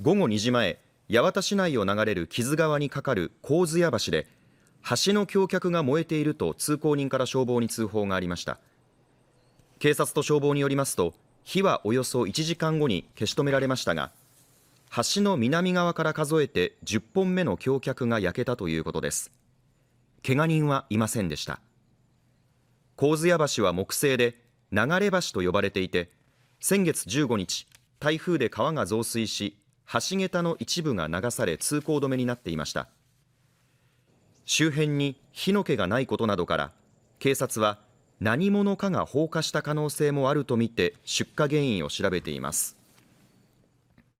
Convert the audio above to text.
午後2時前、八幡市内を流れる木津川に架かる上津屋橋で橋の橋脚が燃えていると通行人から消防に通報がありました。警察と消防によりますと、火はおよそ1時間後に消し止められましたが、橋の南側から数えて10本目の橋脚が焼けたということです。怪我人はいませんでした。上津屋橋は木製で流れ橋と呼ばれていて、先月15日、台風で川が増水し、橋桁の一部が流され通行止めになっていました。周辺に火の気がないことなどから、警察は何者かが放火した可能性もあるとみて出火原因を調べています。